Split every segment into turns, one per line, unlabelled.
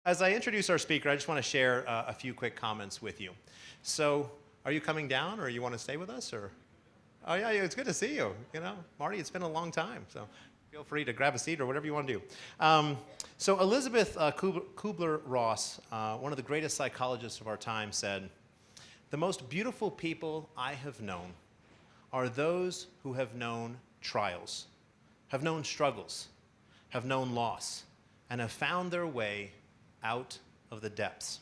As I introduce our speaker, I just want to share a few quick comments with you. So, are you coming down, or you want to stay with us, or? Oh yeah, it's good to see you. You know, Marty, it's been a long time, so feel free to grab a seat or whatever you want to do. So Elizabeth Kubler-Ross, one of the greatest psychologists of our time, said, "The most beautiful people I have known are those who have known trials, have known struggles, have known loss, and have found their way out of the depths."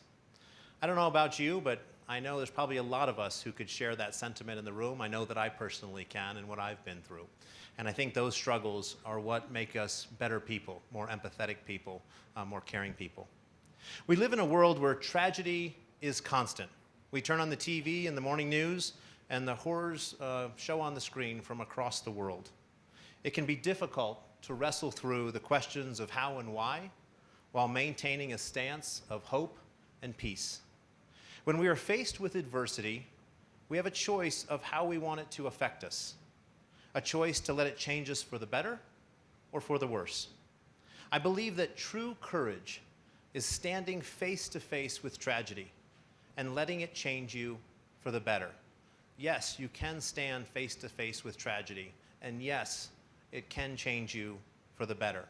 I don't know about you, but I know there's probably a lot of us who could share that sentiment in the room. I know that I personally can and what I've been through. And I think those struggles are what make us better people, more empathetic people, more caring people. We live in a world where tragedy is constant. We turn on the TV in the morning news, and the horrors show on the screen from across the world. It can be difficult to wrestle through the questions of how and why, while maintaining a stance of hope and peace. When we are faced with adversity, we have a choice of how we want it to affect us. A choice to let it change us for the better or for the worse. I believe that true courage is standing face to face with tragedy and letting it change you for the better. Yes, you can stand face to face with tragedy, and yes, it can change you for the better.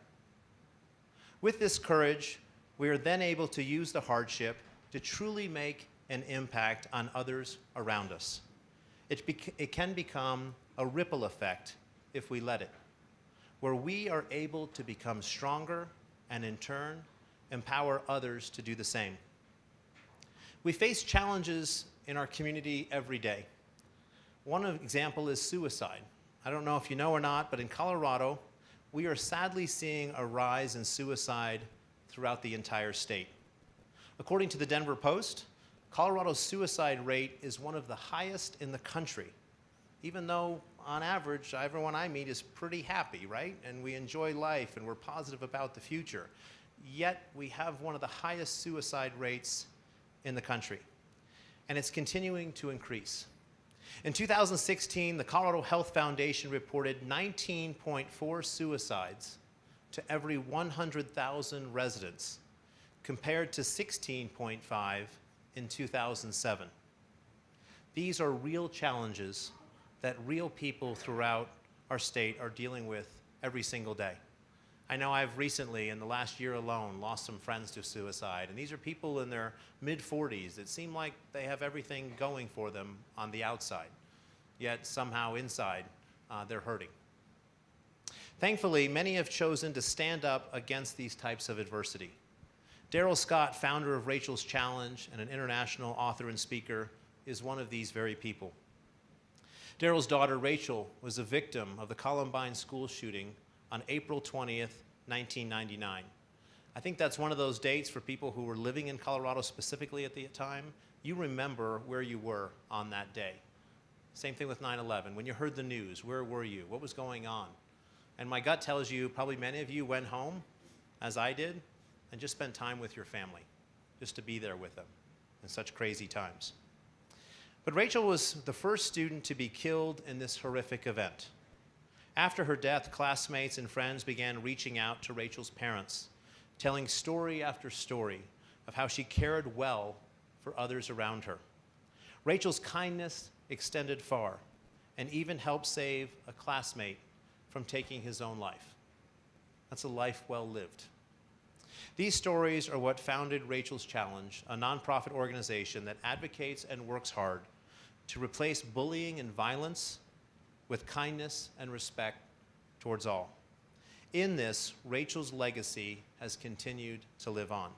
With this courage, we are then able to use the hardship to truly make an impact on others around us. It can become a ripple effect if we let it, where we are able to become stronger and in turn empower others to do the same. We face challenges in our community every day. One example is suicide. I don't know if you know or not, but in Colorado, we are sadly seeing a rise in suicide throughout the entire state. According to the Denver Post, Colorado's suicide rate is one of the highest in the country, even though on average, everyone I meet is pretty happy, right? And we enjoy life and we're positive about the future. Yet we have one of the highest suicide rates in the country, and it's continuing to increase. In 2016, the Colorado Health Foundation reported 19.4 suicides to every 100,000 residents, compared to 16.5 in 2007. These are real challenges that real people throughout our state are dealing with every single day. I know I've recently, in the last year alone, lost some friends to suicide, and these are people in their mid-40s that seem like they have everything going for them on the outside, yet somehow inside they're hurting. Thankfully, many have chosen to stand up against these types of adversity. Darrell Scott, founder of Rachel's Challenge and an international author and speaker, is one of these very people. Darrell's daughter, Rachel, was a victim of the Columbine school shooting on April 20th, 1999. I think that's one of those dates for people who were living in Colorado specifically at the time. You remember where you were on that day. Same thing with 9/11. When you heard the news, where were you? What was going on? And my gut tells you probably many of you went home, as I did, and just spend time with your family, just to be there with them in such crazy times. But Rachel was the first student to be killed in this horrific event. After her death, classmates and friends began reaching out to Rachel's parents, telling story after story of how she cared well for others around her. Rachel's kindness extended far and even helped save a classmate from taking his own life. That's a life well lived. These stories are what founded Rachel's Challenge, a nonprofit organization that advocates and works hard to replace bullying and violence with kindness and respect towards all. In this, Rachel's legacy has continued to live on.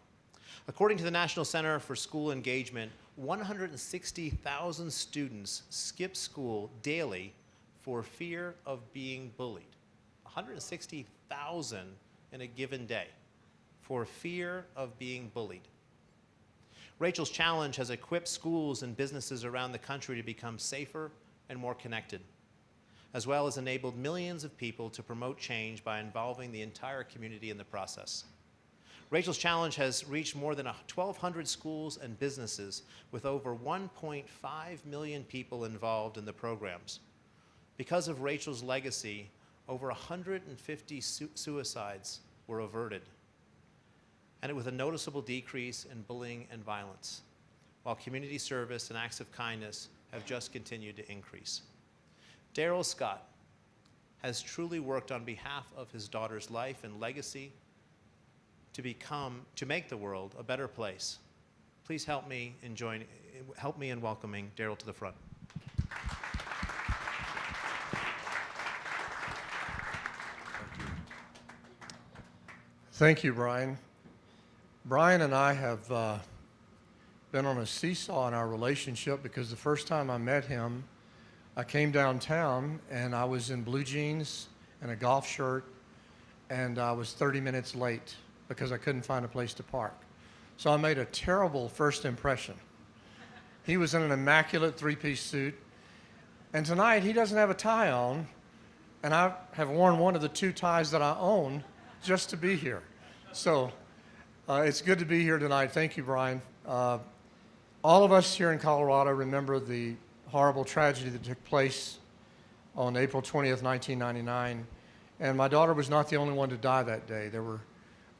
According to the National Center for School Engagement, 160,000 students skip school daily for fear of being bullied. 160,000 in a given day for fear of being bullied. Rachel's Challenge has equipped schools and businesses around the country to become safer and more connected, as well as enabled millions of people to promote change by involving the entire community in the process. Rachel's Challenge has reached more than 1,200 schools and businesses with over 1.5 million people involved in the programs. Because of Rachel's legacy, over 150 suicides were averted. and with a noticeable decrease in bullying and violence, while community service and acts of kindness have just continued to increase. Darrell Scott has truly worked on behalf of his daughter's life and legacy to make the world a better place. Please help me in welcoming Darrell to the front.
Thank you, Brian. Brian and I have been on a seesaw in our relationship because the first time I met him, I came downtown and I was in blue jeans and a golf shirt, and I was 30 minutes late because I couldn't find a place to park. So I made a terrible first impression. He was in an immaculate three-piece suit, and tonight he doesn't have a tie on, and I have worn one of the two ties that I own just to be here. So it's good to be here tonight. Thank you, Brian. All of us here in Colorado remember the horrible tragedy that took place on April 20th, 1999. And my daughter was not the only one to die that day. There were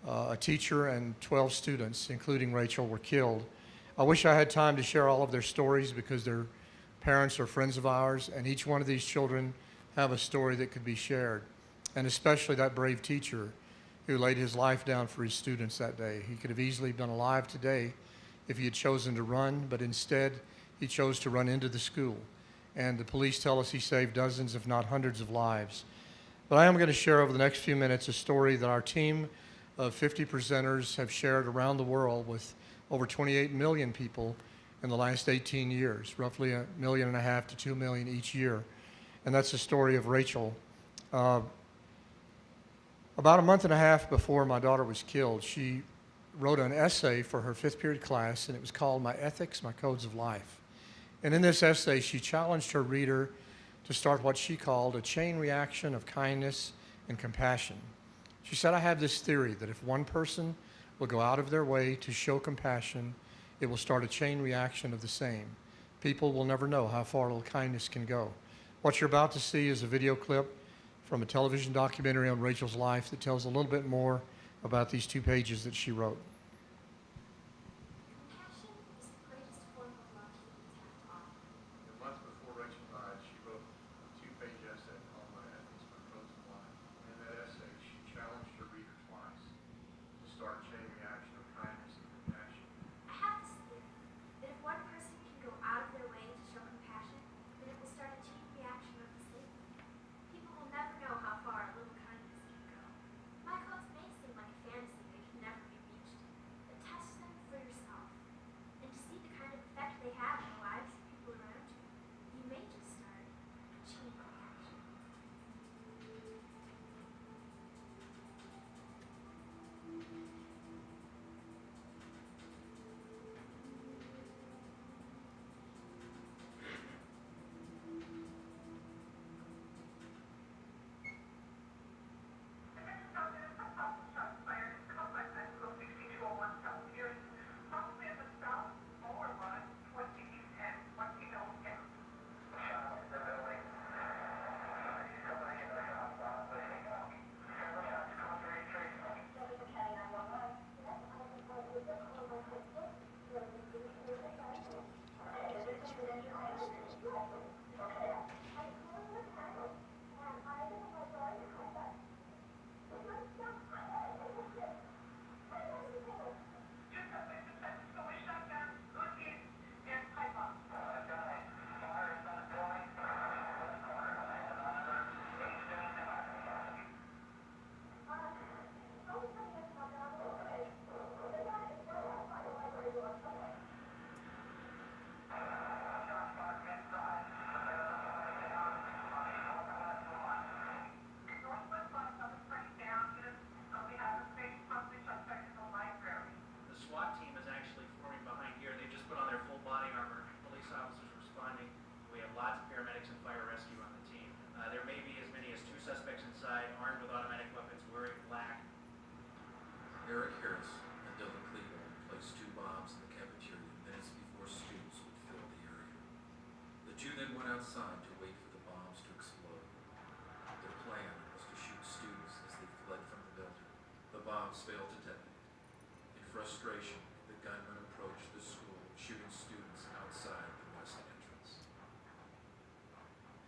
a teacher and 12 students, including Rachel, were killed. I wish I had time to share all of their stories because their parents are friends of ours, and each one of these children have a story that could be shared, and especially that brave teacher who laid his life down for his students that day. He could have easily been alive today if he had chosen to run, but instead he chose to run into the school. And the police tell us he saved dozens, if not hundreds of lives. But I am going to share over the next few minutes a story that our team of 50 presenters have shared around the world with over 28 million people in the last 18 years, roughly 1.5 million to 2 million each year. And that's the story of Rachel. About a month and a half before my daughter was killed, she wrote an essay for her 5th period class, and it was called My Ethics, My Codes of Life. And in this essay, she challenged her reader to start what she called a chain reaction of kindness and compassion. She said, I have this theory that if one person will go out of their way to show compassion, it will start a chain reaction of the same. People will never know how far a little kindness can go. What you're about to see is a video clip from a television documentary on Rachel's life that tells a little bit more about these 2 pages that she wrote.
Compassion is the greatest form of love humans have to offer.
A month before Rachel died, she wrote a 2-page essay called My Ethics, My Codes of Life. In that essay, she challenged her reader twice to start a chain reaction of kindness and compassion.
I have this theory that if one person can go out of their way to show compassion, then it will start a chain reaction of the same. People will never know how far a little kindness can go. My codes may seem like a fantasy that can never be reached, but test them for yourself. And to see the kind of effect they have in the lives of people around you, you may just start a chain reaction.
Outside to wait for the bombs to explode. Their plan was to shoot students as they fled from the building. The bombs failed to detonate. frustration, the gunman approached the school, shooting students outside the west entrance.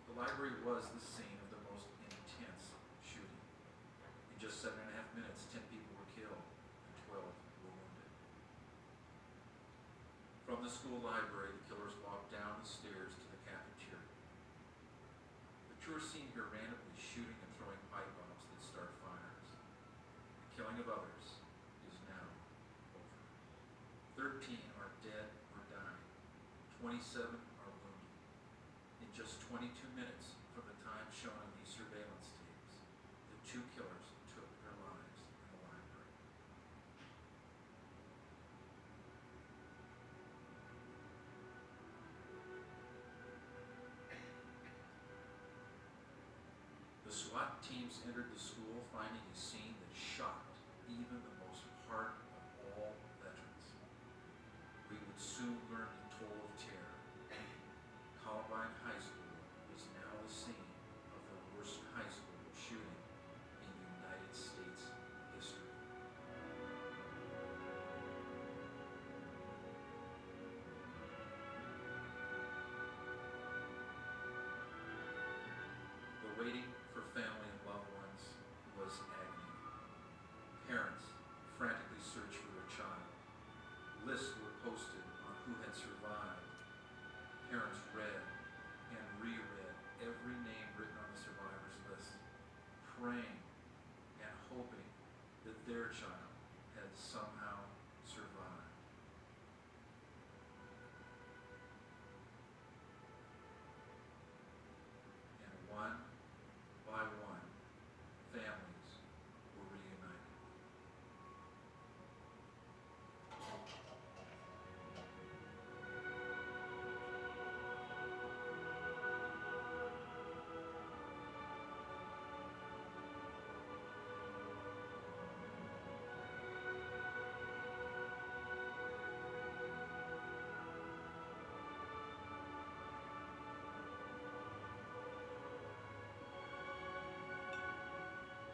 The library was the scene of the most intense shooting. In just 7.5 minutes, 10 people were killed and 12 were wounded. From the school library, the killers walked down the stairs to the cafeteria. The tour scene here randomly shooting and throwing pipe bombs that start fires. The killing of others is now over. 13 are dead or dying. 27 are wounded. In just 22 minutes from the time shown on these surveillance tapes, the two killers took their lives in the library. The SWAT teams entered the school, finding a scene that shocked even the most hardened of all veterans. We would soon learn the toll of terror. Columbine High School is now the scene of the worst high school shooting in United States history. The waiting for family and loved ones was agony. Parents frantically searched for their child. Lists were posted on who had survived. Parents read and reread every name written on the survivors list, praying and hoping that their child had somehow survived. And one by one, families were reunited.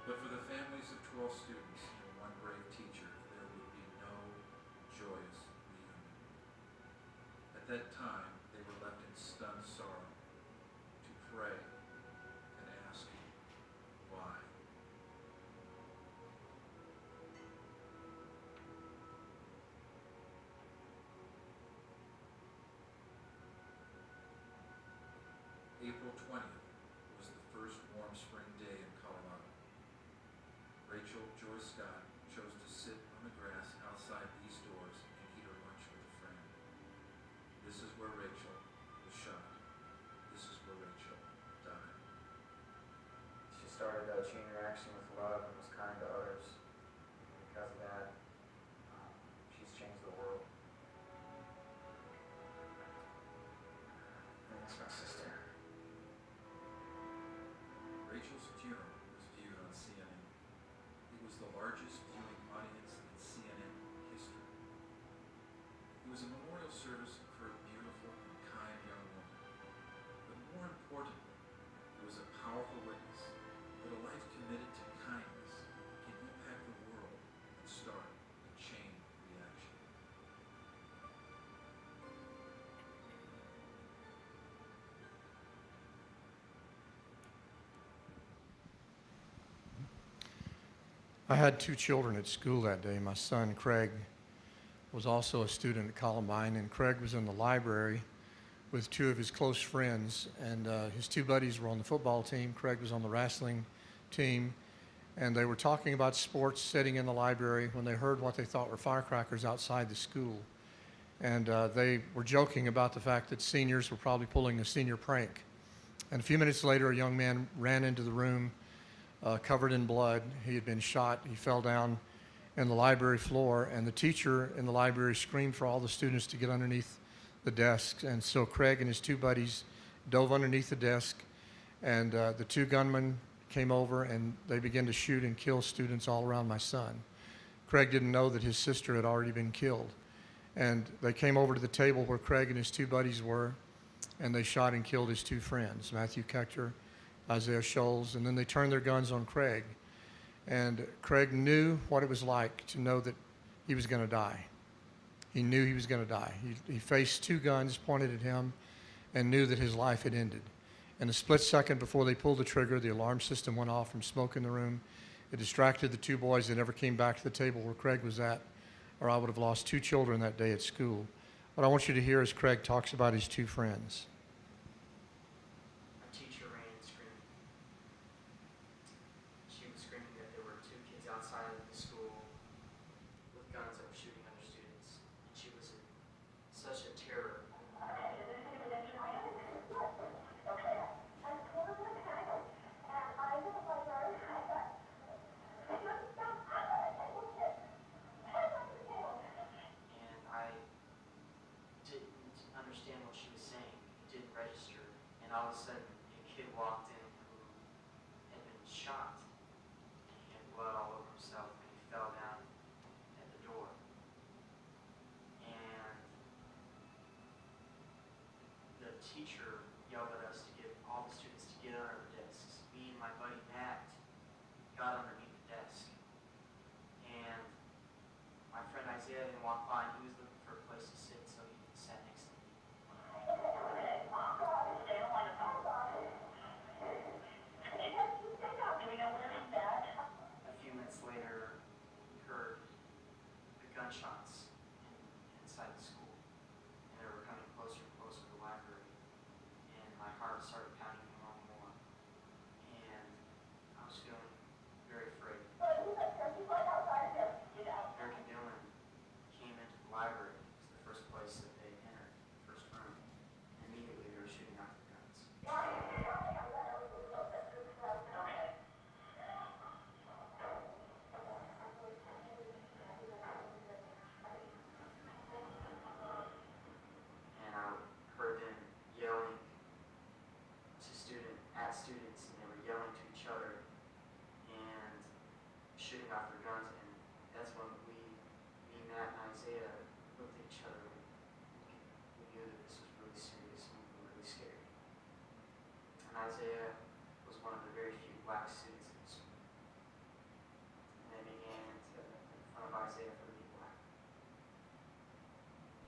But for the families of 12 students and one brave teacher, there would be no joyous reunion. At that time, they were left in stunned sorrow to pray and ask why. April 20th was the first warm spring day in Colorado. Rachel Joy Scott chose to sit on the grass outside these doors and eat her lunch with a friend. This is where Rachel was shot. This is where Rachel died.
She started a chain reaction with love and was kind to others. And because of that, she's changed the world. And that's my sister.
Rachel's funeral was viewed on CNN. It was the largest viewing audience in CNN history. It was a memorial service for a beautiful and kind young woman. But more importantly, it was a powerful witness that a life committed to kindness can impact the world and start a chain reaction.
I had two children at school that day. My son, Craig, was also a student at Columbine, and Craig was in the library with two of his close friends, and his two buddies were on the football team. Craig was on the wrestling team, and they were talking about sports sitting in the library when they heard what they thought were firecrackers outside the school. And they were joking about the fact that seniors were probably pulling a senior prank. And a few minutes later, a young man ran into the room covered in blood. He had been shot. He fell down in the library floor, and the teacher in the library screamed for all the students to get underneath the desks. And so Craig and his two buddies dove underneath the desk, and the two gunmen came over, and they began to shoot and kill students all around my son. Craig didn't know that his sister had already been killed. And they came over to the table where Craig and his two buddies were, and they shot and killed his two friends, Matthew Kechter, Isaiah Scholes, and then they turned their guns on Craig. And Craig knew what it was like to know that he was going to die. He knew he was going to die. He faced 2 guns pointed at him and knew that his life had ended. In a split second before they pulled the trigger, the alarm system went off from smoke in the room. It distracted the 2 boys. They never came back to the table where Craig was at, or I would have lost 2 children that day at school. What I want you to hear is Craig talks about his 2 friends.
A teacher ran screaming. She was screaming that there were 2 kids outside of the school with guns that were shooting other students. And she was in such a terror. And I didn't understand what she was saying. It didn't register. And all of a sudden, a kid walked in who had been shot. He had blood all over himself, and he fell down at the door. And the teacher yelled at us to get all the students to get under the desks. Me and my buddy Matt got underneath the desk. And my friend Isaiah didn't walk by, and he was looking for a place to sit, so he sat next to me. A few minutes later, we heard the gunshots inside the school, and they were coming closer and closer to the library, and my heart started pounding more and more, and I was feeling very afraid. Eric and Dylan came into the library. It was the first place that they entered, the first room. Immediately they were shooting out the guns. And I heard them yelling at students, and they were yelling to each other and shooting off their guns. And that's when me, Matt, and Isaiah looked at each other. We knew that this was really serious and we were really scared. And Isaiah was one of the very few black students in the school. And they began to make fun of Isaiah for being black.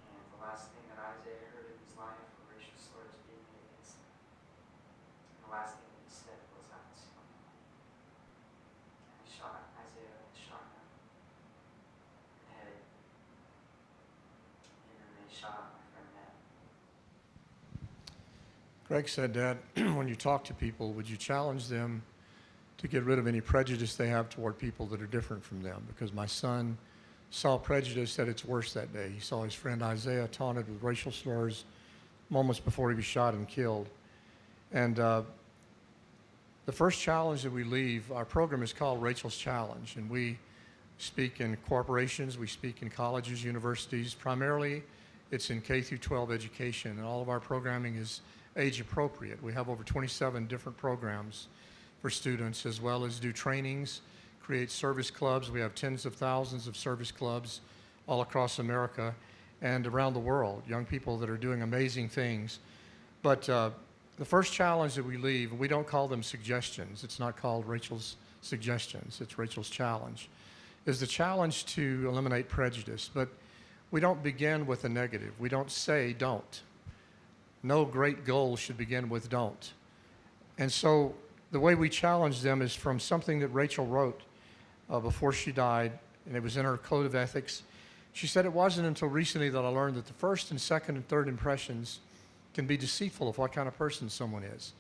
And the last thing that Isaiah heard in his life were racial slurs being made against him. And the last thing that he said was, "I can see my mom." And he shot Isaiah with a shotgun in the head. And then they shot my friend Matt.
Craig said, Dad, when you talk to people, would you challenge them to get rid of any prejudice they have toward people that are different from them? Because my son saw prejudice at its worst that day. He saw his friend Isaiah taunted with racial slurs moments before he was shot and killed. And the first challenge that we leave, our program is called Rachel's Challenge, and we speak in corporations, we speak in colleges, universities. Primarily, it's in K through 12 education, and all of our programming is age appropriate. We have over 27 different programs for students, as well as do trainings, create service clubs. We have tens of thousands of service clubs all across America and around the world, young people that are doing amazing things. But the first challenge that we leave, we don't call them suggestions. It's not called Rachel's Suggestions. It's Rachel's Challenge, is the challenge to eliminate prejudice. But we don't begin with a negative. We don't say don't. No great goal should begin with don't. And so the way we challenge them is from something that Rachel wrote before she died, and it was in her code of ethics. She said, "It wasn't until recently that I learned that the first and second and third impressions can be deceitful of what kind of person someone is.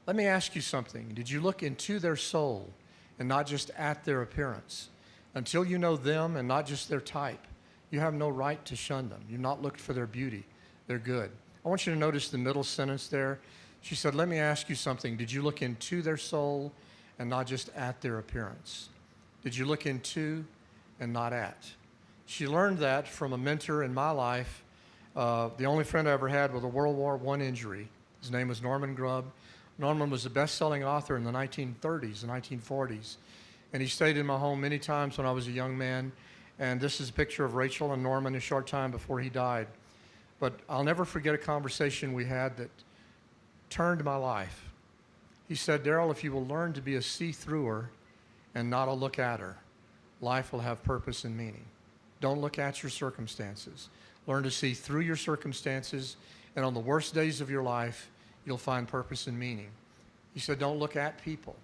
Let me ask you something. Did you look into their soul and not just at their appearance? Until you know them and not just their type, you have no right to shun them. You've not looked for their beauty. They're good." I want you to notice the middle sentence there. She said, "Let me ask you something. Did you look into their soul and not just at their appearance? Did you look into and not at?" She learned that from a mentor in my life, the only friend I ever had with a World War I injury. His name was Norman Grubb. Norman was a best-selling author in the 1930s and 1940s, and he stayed in my home many times when I was a young man. And this is a picture of Rachel and Norman a short time before he died. But I'll never forget a conversation we had that turned my life. He said, "Darrell, if you will learn to be a see-througher and not a look-at-her, life will have purpose and meaning." Don't look at your circumstances. Learn to see through your circumstances, and on the worst days of your life, you'll find purpose and meaning. He said, don't look at people.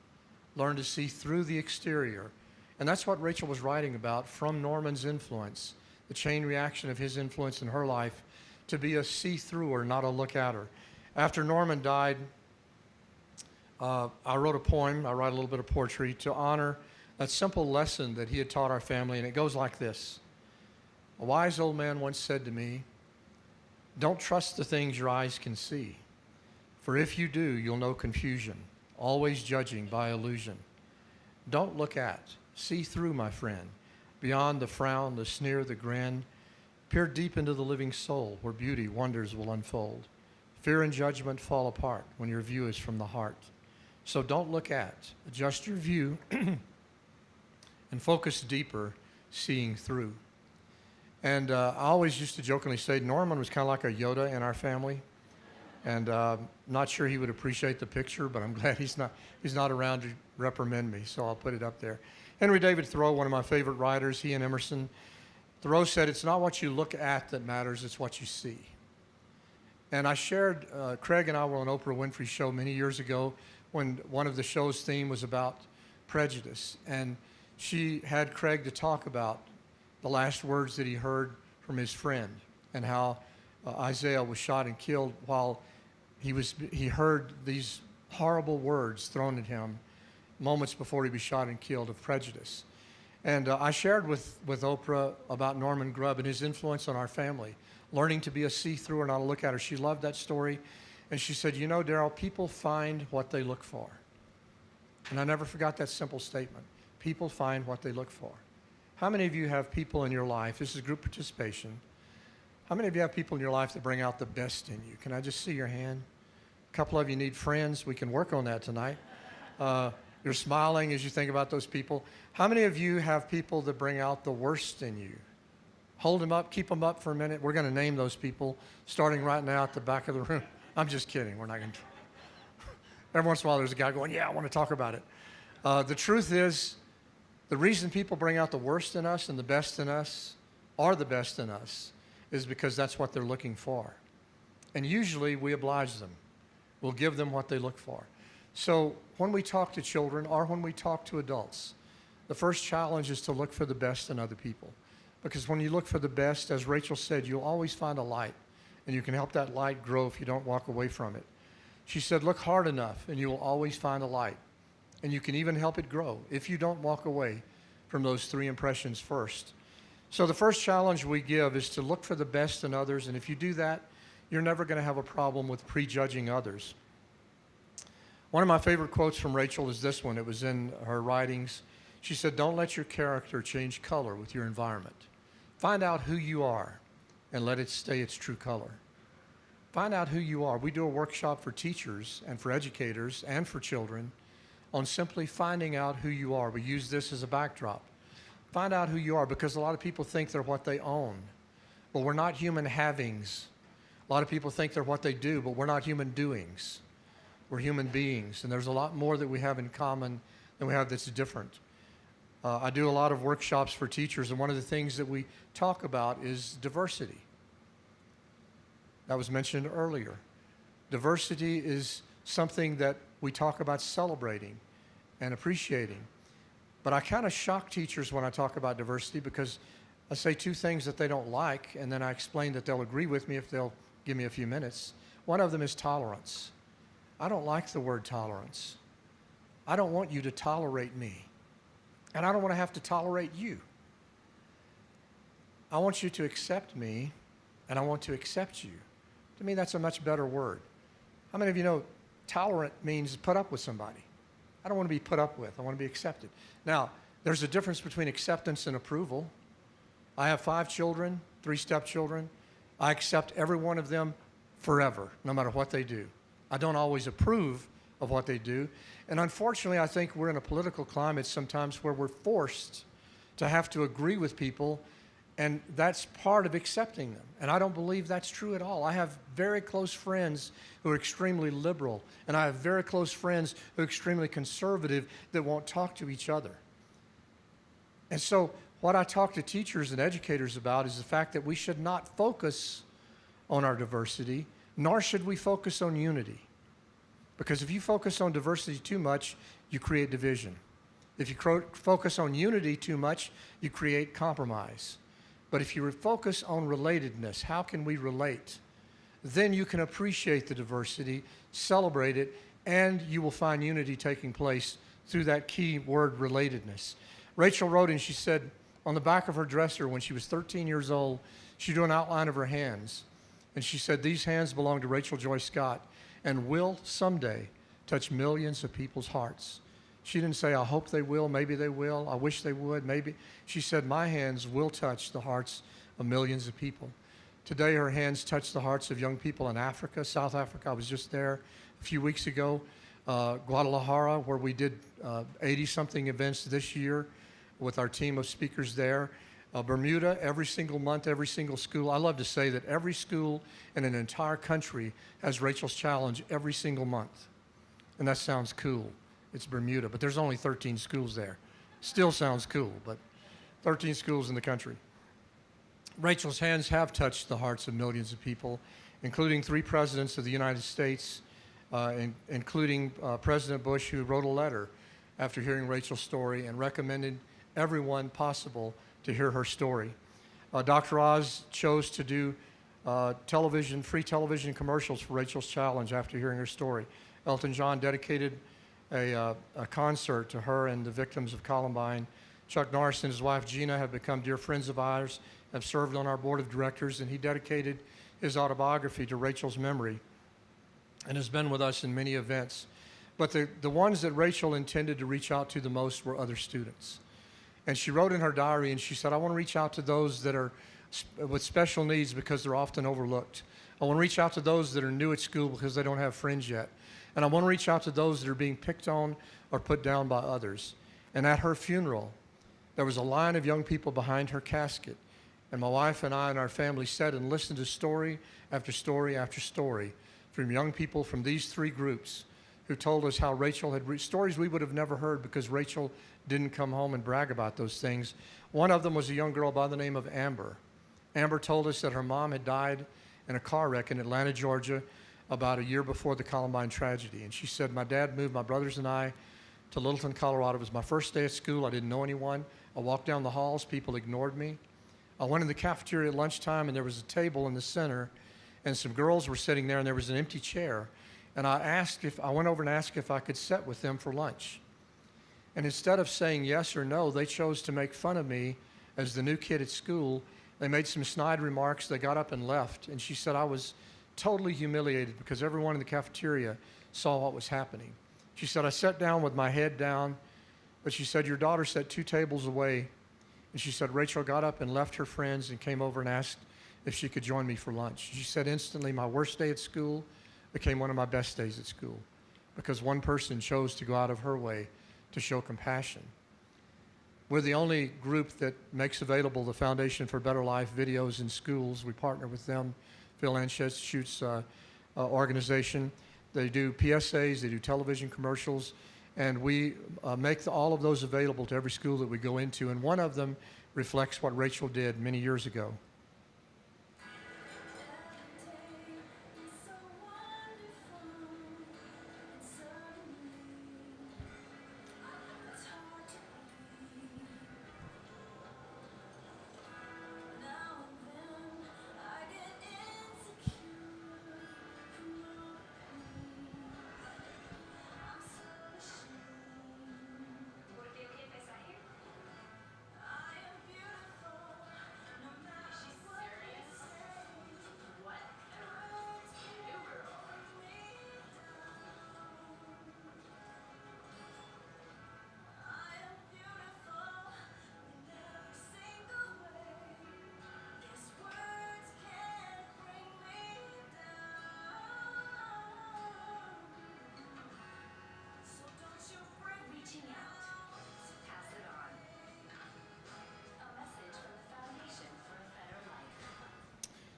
Learn to see through the exterior. And that's what Rachel was writing about from Norman's influence, the chain reaction of his influence in her life, to be a see-througher, not a look-at-her. After Norman died, I wrote a poem, I write a little bit of poetry, to honor that simple lesson that he had taught our family, and it goes like this. A wise old man once said to me, don't trust the things your eyes can see, for if you do, you'll know confusion, always judging by illusion. Don't look at, see through, my friend, beyond the frown, the sneer, the grin. Peer deep into the living soul, where beauty, wonders will unfold. Fear and judgment fall apart when your view is from the heart. So don't look at, adjust your view, and focus deeper, seeing through. And I always used to jokingly say Norman was kind of like a Yoda in our family. And not sure he would appreciate the picture, but I'm glad he's not around to reprimand me, so I'll put it up there. Henry David Thoreau, one of my favorite writers, he and Emerson, Thoreau said, it's not what you look at that matters, it's what you see. And I shared, Craig and I were on Oprah Winfrey's show many years ago when one of the show's theme was about prejudice. And she had Craig to talk about the last words that he heard from his friend and how Isaiah was shot and killed while he heard these horrible words thrown at him moments before he was shot and killed of prejudice. And I shared with Oprah about Norman Grubb and his influence on our family, learning to be a see-through and not a look-at-her. She loved that story. And she said, you know, Darrell, people find what they look for. And I never forgot that simple statement. People find what they look for. How many of you have people in your life, this is group participation, how many of you have people in your life that bring out the best in you? Can I just see your hand? A couple of you need friends. We can work on that tonight. You're smiling as you think about those people. How many of you have people that bring out the worst in you? Hold them up, keep them up for a minute. We're going to name those people starting right now at the back of the room. I'm just kidding. We're not going to. Every once in a while there's a guy going, yeah, I want to talk about it. The truth is, the reason people bring out the worst in us and the best in us, or the best in us, is because that's what they're looking for. And usually we oblige them. We'll give them what they look for. So when we talk to children or when we talk to adults, the first challenge is to look for the best in other people. Because when you look for the best, as Rachel said, you'll always find a light. And you can help that light grow if you don't walk away from it. She said, look hard enough and you will always find a light. And you can even help it grow if you don't walk away from those three impressions first. So the first challenge we give is to look for the best in others. And if you do that, you're never going to have a problem with prejudging others. One of my favorite quotes from Rachel is this one. It was in her writings. She said, don't let your character change color with your environment. Find out who you are and let it stay its true color. Find out who you are. We do a workshop for teachers and for educators and for children on simply finding out who you are. We use this as a backdrop. Find out who you are, because a lot of people think they're what they own. But we're not human havings. A lot of people think they're what they do, but we're not human doings. We're human beings, and there's a lot more that we have in common than we have that's different. I do a lot of workshops for teachers, and one of the things that we talk about is diversity. That was mentioned earlier. Diversity is something that we talk about celebrating and appreciating. But I kind of shock teachers when I talk about diversity, because I say two things that they don't like, and then I explain that they'll agree with me if they'll give me a few minutes. One of them is tolerance. I don't like the word tolerance. I don't want you to tolerate me. And I don't want to have to tolerate you. I want you to accept me, and I want to accept you. To me, that's a much better word. How many of you know tolerant means put up with somebody? I don't want to be put up with. I want to be accepted. Now, there's a difference between acceptance and approval. I have 5 children, 3 stepchildren. I accept every one of them forever, no matter what they do. I don't always approve of what they do. And unfortunately, I think we're in a political climate sometimes where we're forced to have to agree with people, and that's part of accepting them. And I don't believe that's true at all. I have very close friends who are extremely liberal, and I have very close friends who are extremely conservative that won't talk to each other. And so What I talk to teachers and educators about is the fact that we should not focus on our diversity, nor should we focus on unity. Because if you focus on diversity too much, you create division. If you focus on unity too much, you create compromise. But if you focus on relatedness, how can we relate? Then you can appreciate the diversity, celebrate it, and you will find unity taking place through that key word, relatedness. Rachel wrote, and she said on the back of her dresser when she was 13 years old, she drew an outline of her hands. And she said, these hands belong to Rachel Joy Scott and will someday touch millions of people's hearts. She didn't say, I hope they will, maybe they will, I wish they would, maybe. She said, my hands will touch the hearts of millions of people. Today, her hands touch the hearts of young people in Africa, South Africa. I was just there a few weeks ago. Guadalajara, where we did 80-something events this year with our team of speakers there. Bermuda, every single month, every single school. I love to say that every school in an entire country has Rachel's Challenge every single month. And that sounds cool. It's Bermuda, but there's only 13 schools there. Still sounds cool, but 13 schools in the country. Rachel's hands have touched the hearts of millions of people, including 3 presidents of the United States, including President Bush, who wrote a letter after hearing Rachel's story and recommended everyone possible to hear her story. Dr. Oz chose to do free television commercials for Rachel's Challenge after hearing her story. Elton John dedicated a concert to her and the victims of Columbine. Chuck Norris and his wife Gina have become dear friends of ours, have served on our board of directors, and he dedicated his autobiography to Rachel's memory and has been with us in many events. But the ones that Rachel intended to reach out to the most were other students. And she wrote in her diary, and she said, I want to reach out to those that are with special needs because they're often overlooked. I want to reach out to those that are new at school because they don't have friends yet. And I want to reach out to those that are being picked on or put down by others. And at her funeral, there was a line of young people behind her casket. And my wife and I and our family sat and listened to story after story after story from young people from these 3 groups who told us how Rachel had stories we would have never heard because Rachel didn't come home and brag about those things. One of them was a young girl by the name of Amber. Amber told us that her mom had died in a car wreck in Atlanta, Georgia, about a year before the Columbine tragedy. And she said, my dad moved my brothers and I to Littleton, Colorado. It was my first day at school. I didn't know anyone. I walked down the halls. People ignored me. I went in the cafeteria at lunchtime, and there was a table in the center, and some girls were sitting there, and there was an empty chair. And I went over and asked if I could sit with them for lunch. And instead of saying yes or no, they chose to make fun of me as the new kid at school. They made some snide remarks. They got up and left. And she said I was totally humiliated because everyone in the cafeteria saw what was happening. She said, I sat down with my head down, but she said, your daughter sat 2 tables away. And she said, Rachel got up and left her friends and came over and asked if she could join me for lunch. She said, instantly, my worst day at school became one of my best days at school because one person chose to go out of her way to show compassion. We're the only group that makes available the Foundation for Better Life videos in schools. We partner with them, Phil Anschutz's organization. They do PSAs, they do television commercials, and we make all of those available to every school that we go into, and one of them reflects what Rachel did many years ago.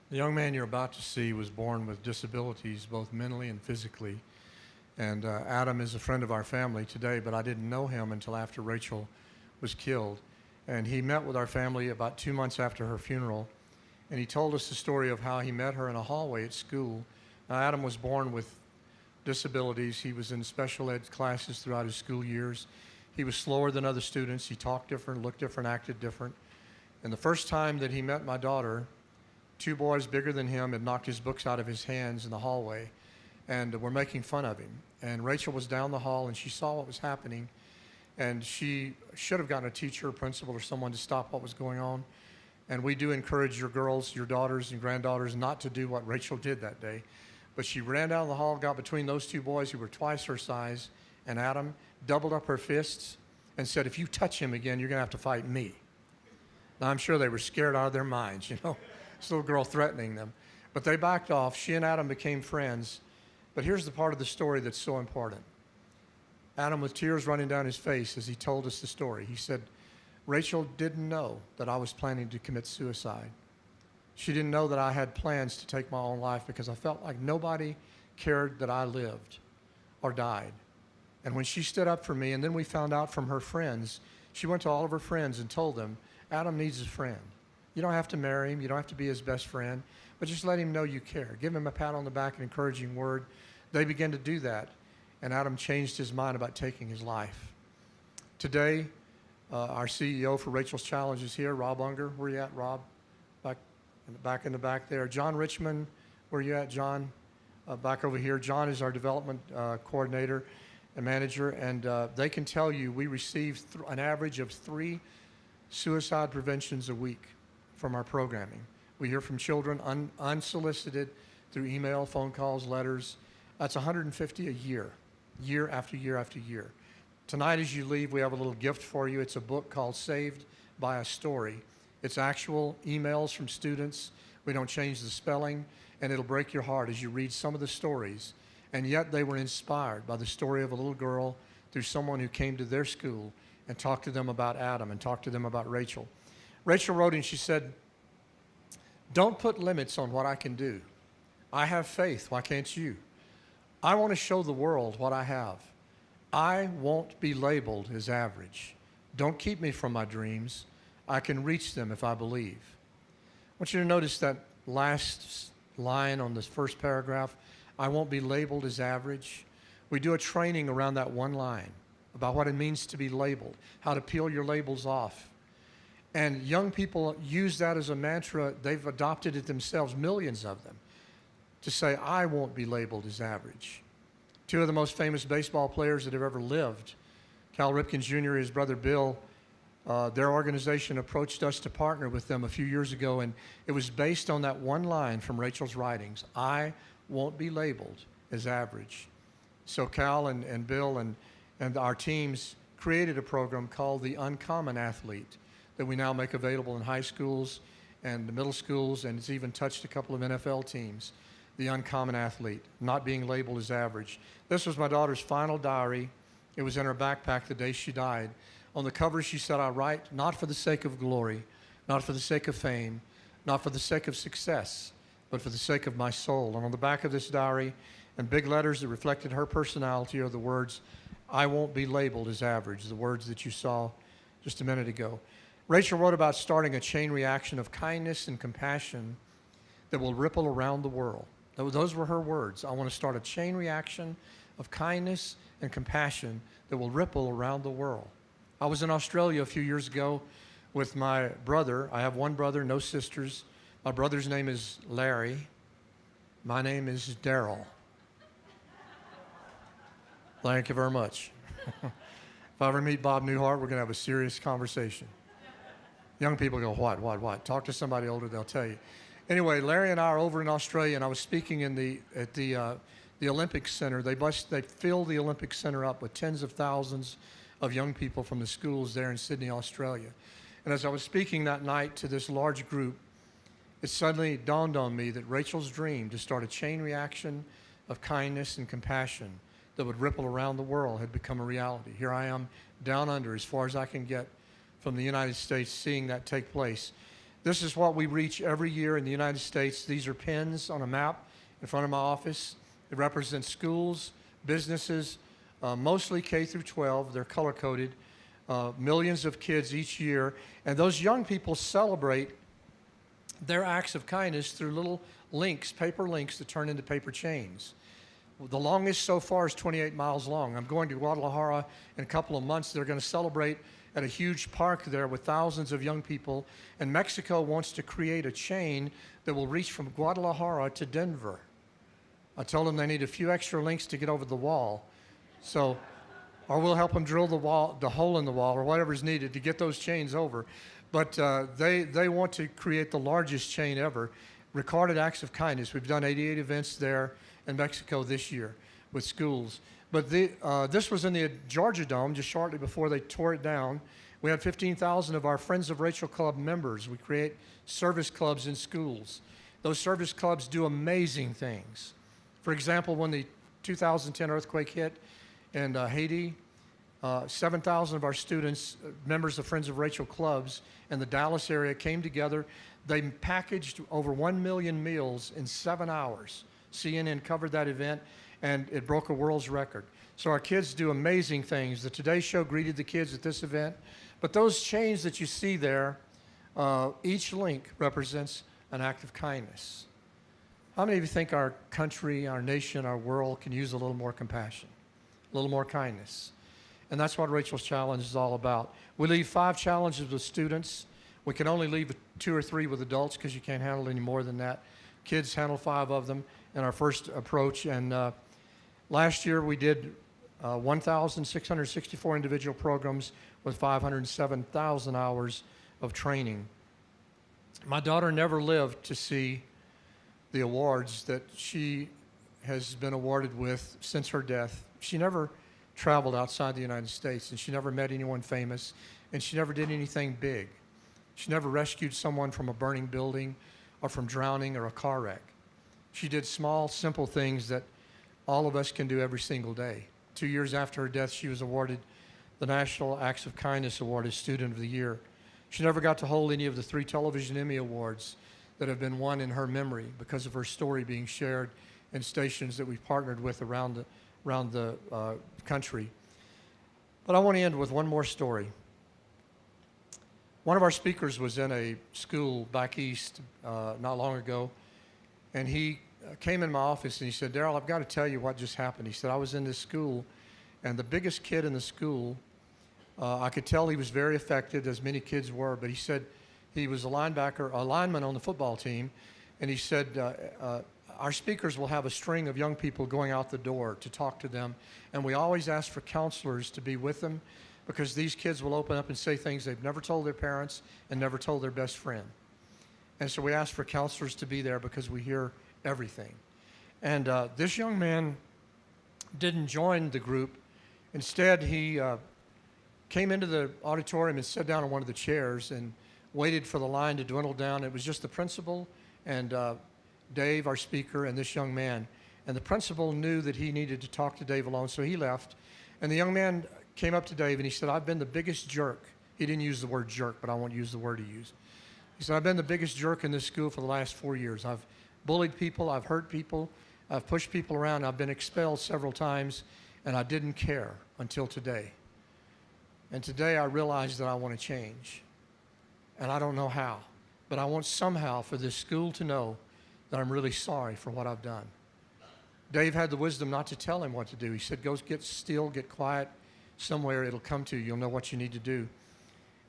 The young man you're about to see was born with disabilities, both mentally and physically. And Adam is a friend of our family today, but I didn't know him until after Rachel was killed. And he met with our family about 2 months after her funeral. And he told us the story of how he met her in a hallway at school. Now, Adam was born with disabilities. He was in special ed classes throughout his school years. He was slower than other students. He talked different, looked different, acted different. And the first time that he met my daughter, 2 boys bigger than him had knocked his books out of his hands in the hallway and were making fun of him. And Rachel was down the hall and she saw what was happening, and she should have gotten a teacher, a principal, or someone to stop what was going on. And we do encourage your girls, your daughters and granddaughters not to do what Rachel did that day. But she ran down the hall, got between those 2 boys who were twice her size and Adam, doubled up her fists and said, "If you touch him again, you're going to have to fight me." Now, I'm sure they were scared out of their minds, this little girl threatening them. But they backed off. She and Adam became friends. But here's the part of the story that's so important. Adam, with tears running down his face as he told us the story, he said, "Rachel didn't know that I was planning to commit suicide. She didn't know that I had plans to take my own life because I felt like nobody cared that I lived or died. And when she stood up for me, and then we found out from her friends, she went to all of her friends and told them, Adam needs a friend. You don't have to marry him. You don't have to be his best friend, but just let him know you care. Give him a pat on the back, an encouraging word." They began to do that, and Adam changed his mind about taking his life. Today, our CEO for Rachel's Challenge is here, Rob Unger. Where you at, Rob? Back in the back there. John Richmond, where you at, John? Back over here. John is our development coordinator and manager, and they can tell you we receive an average of 3 suicide preventions a week from our programming. We hear from children unsolicited through email, phone calls, letters. That's 150 a year, year after year after year. Tonight as you leave, we have a little gift for you. It's a book called Saved by a Story. It's actual emails from students. We don't change the spelling, and it'll break your heart as you read some of the stories. And yet they were inspired by the story of a little girl through someone who came to their school and talked to them about Adam and talked to them about Rachel. Rachel wrote and she said, "Don't put limits on what I can do. I have faith. Why can't you? I want to show the world what I have. I won't be labeled as average. Don't keep me from my dreams. I can reach them if I believe." I want you to notice that last line on this first paragraph, "I won't be labeled as average." We do a training around that one line about what it means to be labeled, how to peel your labels off. And young people use that as a mantra. They've adopted it themselves, millions of them, to say, "I won't be labeled as average." 2 of the most famous baseball players that have ever lived, Cal Ripken Jr. and his brother Bill, their organization approached us to partner with them a few years ago, and it was based on that one line from Rachel's writings, "I won't be labeled as average." So Cal and Bill and our teams created a program called the Uncommon Athlete that we now make available in high schools and the middle schools, and it's even touched a couple of NFL teams. The Uncommon Athlete, not being labeled as average. This was my daughter's final diary. It was in her backpack the day she died. On the cover, she said, "I write not for the sake of glory, not for the sake of fame, not for the sake of success, but for the sake of my soul." And on the back of this diary, in big letters that reflected her personality, are the words, "I won't be labeled as average," the words that you saw just a minute ago. Rachel wrote about starting a chain reaction of kindness and compassion that will ripple around the world. Those were her words. "I want to start a chain reaction of kindness and compassion that will ripple around the world." I was in Australia a few years ago with my brother. I have one brother, no sisters. My brother's name is Larry. My name is Darrell. Thank you very much. If I ever meet Bob Newhart, we're going to have a serious conversation. Young people go, what? Talk to somebody older, they'll tell you. Anyway, Larry and I are over in Australia, and I was speaking at the Olympic Center. They filled the Olympic Center up with tens of thousands of young people from the schools there in Sydney, Australia. And as I was speaking that night to this large group, it suddenly dawned on me that Rachel's dream to start a chain reaction of kindness and compassion that would ripple around the world had become a reality. Here I am down under, as far as I can get from the United States, seeing that take place. This is what we reach every year in the United States. These are pins on a map in front of my office. It represents schools, businesses, mostly K through 12. They're color-coded. millions of kids each year. And those young people celebrate their acts of kindness through little links, paper links that turn into paper chains. The longest so far is 28 miles long. I'm going to Guadalajara in a couple of months. They're going to celebrate at a huge park there with thousands of young people. And Mexico wants to create a chain that will reach from Guadalajara to Denver. I told them they need a few extra links to get over the wall. So, or we'll help them drill the hole in the wall or whatever's needed to get those chains over. But they want to create the largest chain ever. Recorded acts of kindness. We've done 88 events there in Mexico this year with schools. But this was in the Georgia Dome just shortly before they tore it down. We had 15,000 of our Friends of Rachel Club members. We create service clubs in schools. Those service clubs do amazing things. For example, when the 2010 earthquake hit in Haiti, 7,000 of our students, members of Friends of Rachel clubs in the Dallas area, came together. They packaged over 1 million meals in 7 hours. CNN covered that event, and it broke a world's record. So our kids do amazing things. The Today Show greeted the kids at this event. But those chains that you see there, each link represents an act of kindness. How many of you think our country, our nation, our world can use a little more compassion, a little more kindness? And that's what Rachel's Challenge is all about. We leave 5 challenges with students. We can only leave 2 or 3 with adults because you can't handle any more than that. Kids handle 5 of them in our first approach. And last year we did 1,664 individual programs with 507,000 hours of training. My daughter never lived to see the awards that she has been awarded with since her death. She never traveled outside the United States, and she never met anyone famous, and she never did anything big. She never rescued someone from a burning building or from drowning or a car wreck. She did small, simple things that all of us can do every single day. 2 years after her death, she was awarded the National Acts of Kindness Award as Student of the Year. She never got to hold any of the 3 television Emmy Awards that have been won in her memory because of her story being shared in stations that we've partnered with around the country. But I want to end with one more story. One of our speakers was in a school back east not long ago, and he came in my office and he said, "Darrell, I've got to tell you what just happened." He said, "I was in this school, and the biggest kid in the school, I could tell he was very affected, as many kids were, but he said he was a lineman on the football team, and he said, our speakers will have a string of young people going out the door to talk to them, and we always ask for counselors to be with them because these kids will open up and say things they've never told their parents and never told their best friend. And so we ask for counselors to be there because we hear everything." And this young man didn't join the group. Instead, he came into the auditorium and sat down on one of the chairs and waited for the line to dwindle down. It was just the principal and Dave, our speaker, and this young man. And the principal knew that he needed to talk to Dave alone, so he left. And the young man came up to Dave and he said, "I've been the biggest jerk." He didn't use the word jerk, but I won't use the word he used. He said, "I've been the biggest jerk in this school for the last 4 years. I've bullied people, I've hurt people, I've pushed people around, I've been expelled several times, and I didn't care until today. And today I realized that I want to change. And I don't know how, but I want somehow for this school to know that I'm really sorry for what I've done." Dave had the wisdom not to tell him what to do. He said, "Go get still, get quiet somewhere, it'll come to you. You'll know what you need to do."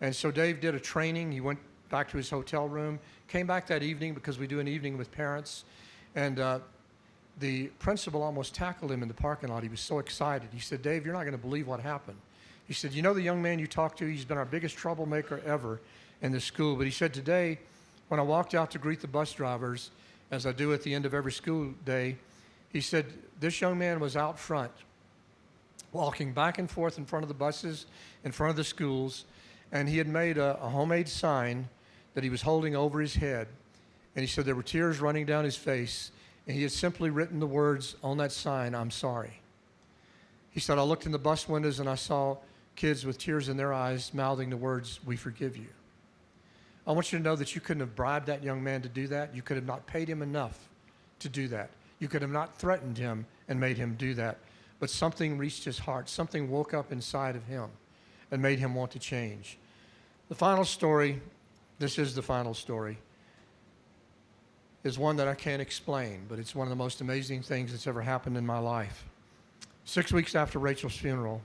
And so Dave did a training. He went back to his hotel room, came back that evening because we do an evening with parents, and the principal almost tackled him in the parking lot. He was so excited. He said, "Dave, you're not going to believe what happened." He said, "You know the young man you talked to? He's been our biggest troublemaker ever in the school. But he said today, when I walked out to greet the bus drivers, as I do at the end of every school day, he said, this young man was out front, walking back and forth in front of the buses, in front of the schools, and he had made a homemade sign that he was holding over his head. And he said there were tears running down his face, and he had simply written the words on that sign, 'I'm sorry.' He said, I looked in the bus windows and I saw kids with tears in their eyes mouthing the words, 'We forgive you.' I want you to know that you couldn't have bribed that young man to do that. You could have not paid him enough to do that. You could have not threatened him and made him do that. But something reached his heart. Something woke up inside of him. and made him want to change. The final story, this is the final story, is one that I can't explain, but it's one of the most amazing things that's ever happened in my life. 6 weeks after Rachel's funeral,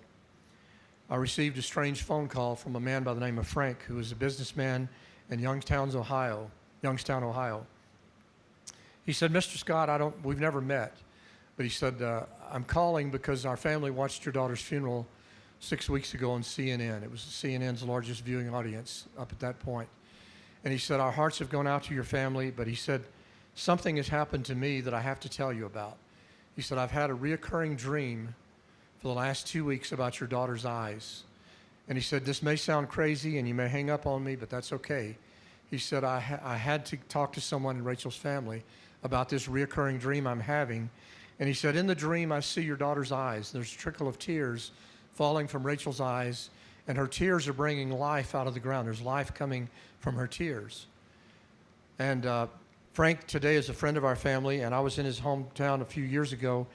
I received a strange phone call from a man by the name of Frank, who is a businessman in Youngstown, Ohio. He said, "Mr. Scott, we've never met, but he said, I'm calling because our family watched your daughter's funeral 6 weeks ago on CNN. It was CNN's largest viewing audience up at that point. And he said, our hearts have gone out to your family, but he said, something has happened to me that I have to tell you about. He said, I've had a reoccurring dream for the last 2 weeks about your daughter's eyes. And he said, this may sound crazy and you may hang up on me, but that's okay. He said, I had to talk to someone in Rachel's family about this reoccurring dream I'm having. And he said, in the dream, I see your daughter's eyes. There's a trickle of tears falling from Rachel's eyes, and her tears are bringing life out of the ground. There's life coming from her tears. And Frank today is a friend of our family, and I was in his hometown a few years ago,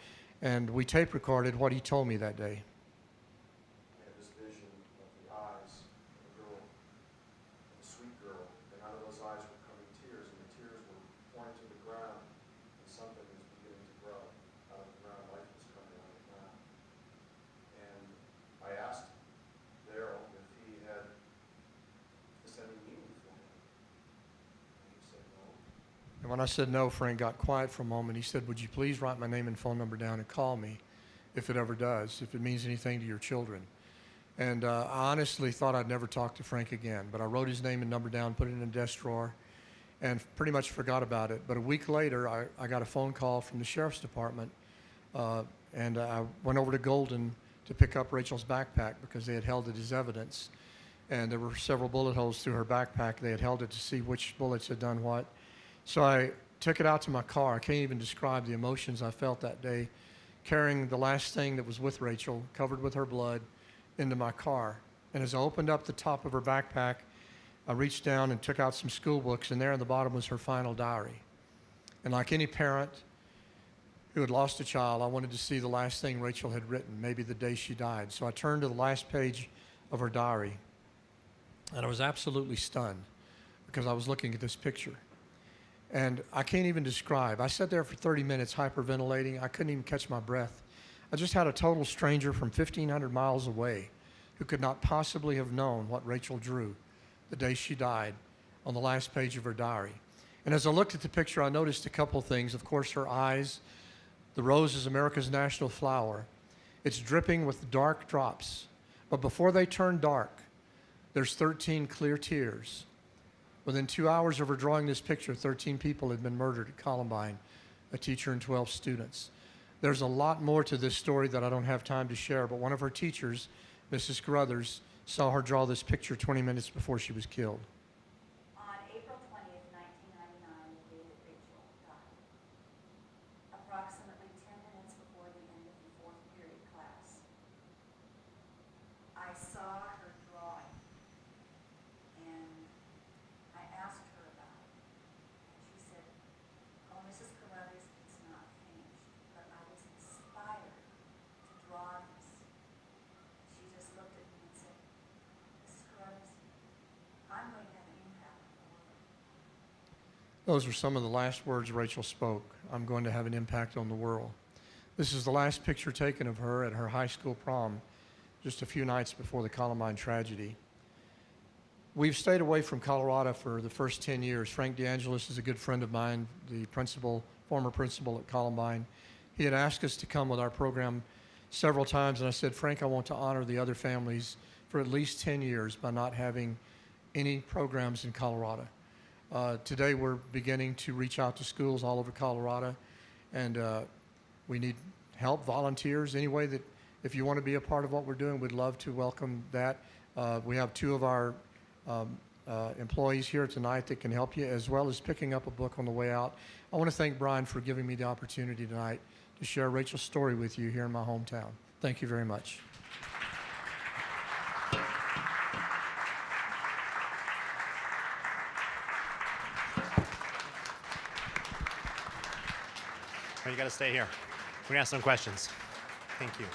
and we tape recorded what he told me that day.
I had this vision of the eyes of a girl, a sweet girl, and out of those eyes were coming tears, and the tears were pouring to the ground, and something was beginning to grow out of the ground. Life was coming out of the ground. And I asked Darrell if he had this any meaning for him. And he said no.
And when I said no, Frank got quiet for a moment. He said, would you please write my name and phone number down and call me if it ever does, if it means anything to your children. And I honestly thought I'd never talk to Frank again, but I wrote his name and number down, put it in a desk drawer, and pretty much forgot about it. But a week later, I got a phone call from the sheriff's department, and I went over to Golden to pick up Rachel's backpack because they had held it as evidence. And there were several bullet holes through her backpack. They had held it to see which bullets had done what. So I took it out to my car. I can't even describe the emotions I felt that day, carrying the last thing that was with Rachel, covered with her blood, into my car. And as I opened up the top of her backpack, I reached down and took out some school books, and there in the bottom was her final diary. And like any parent who had lost a child, I wanted to see the last thing Rachel had written, maybe the day she died. So I turned to the last page of her diary, and I was absolutely stunned because I was looking at this picture. And I can't even describe. I sat there for 30 minutes hyperventilating. I couldn't even catch my breath. I just had a total stranger from 1,500 miles away who could not possibly have known what Rachel drew the day she died on the last page of her diary. And as I looked at the picture, I noticed a couple things. Of course, her eyes. The rose is America's national flower. It's dripping with dark drops. But before they turn dark, there's 13 clear tears. Within 2 hours of her drawing this picture, 13 people had been murdered at Columbine, a teacher and 12 students. There's a lot more to this story that I don't have time to share, but one of her teachers, Mrs. Carruthers, saw her draw this picture 20 minutes before she was killed.
On April 20th, 1999, the day that Rachel died, approximately 10 minutes before the end of the fourth period class, I saw her drawing, and I asked her about it, and she said, oh, Mrs. Carruthers, it's not finished, but I was inspired to draw this. She just looked at me and said, Mrs. Carruthers, I'm going to have an impact on the world.
Those were some of the last words Rachel spoke. I'm going to have an impact on the world. This is the last picture taken of her at her high school prom just a few nights before the Columbine tragedy. We've stayed away from Colorado for the first 10 years. Frank DeAngelis is a good friend of mine, the former principal at Columbine. He had asked us to come with our program several times, and I said, Frank, I want to honor the other families for at least 10 years by not having any programs in Colorado. Today we're beginning to reach out to schools all over Colorado, and we need help, volunteers, any way that if you want to be a part of what we're doing, we'd love to welcome that. We have two of our employees here tonight that can help you, as well as picking up a book on the way out. I want to thank Brian for giving me the opportunity tonight to share Rachel's story with you here in my hometown. Thank you very much.
You got to stay here. We're going to ask some questions. Thank you.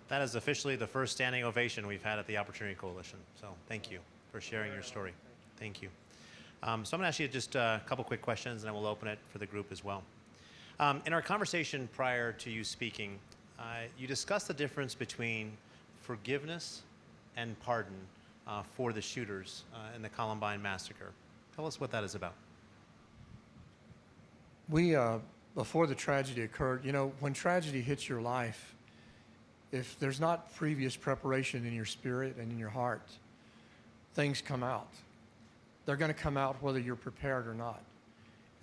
That is officially the first standing ovation we've had at the Opportunity Coalition. So thank you for sharing your story. Thank you. So I'm going to ask you just a couple quick questions, and then we'll open it for the group as well. In our conversation prior to you speaking, you discussed the difference between forgiveness and pardon for the shooters in the Columbine massacre. Tell us what that is about.
We, before the tragedy occurred, you know, when tragedy hits your life, if there's not previous preparation in your spirit and in your heart, things come out. They're going to come out whether you're prepared or not.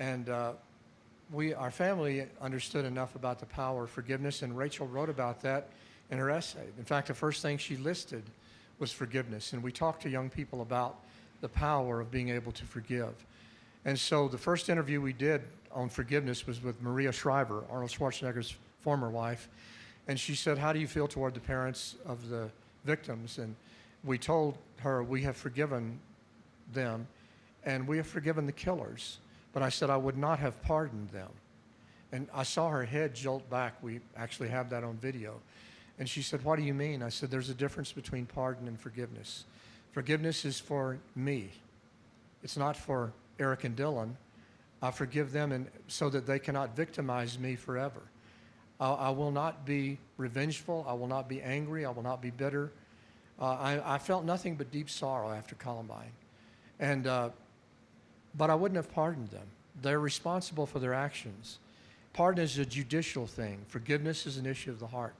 And our family understood enough about the power of forgiveness, and Rachel wrote about that in her essay. In fact, the first thing she listed was forgiveness. And we talked to young people about the power of being able to forgive. And so the first interview we did on forgiveness was with Maria Shriver, Arnold Schwarzenegger's former wife. And she said, how do you feel toward the parents of the victims? And we told her we have forgiven them and we have forgiven the killers. But I said I would not have pardoned them. And I saw her head jolt back. We actually have that on video. And she said, what do you mean? I said, there's a difference between pardon and forgiveness. Forgiveness is for me. It's not for Eric and Dylan. I forgive them so that they cannot victimize me forever. I will not be revengeful. I will not be angry. I will not be bitter. I felt nothing but deep sorrow after Columbine. But I wouldn't have pardoned them. They're responsible for their actions. Pardon is a judicial thing. Forgiveness is an issue of the heart.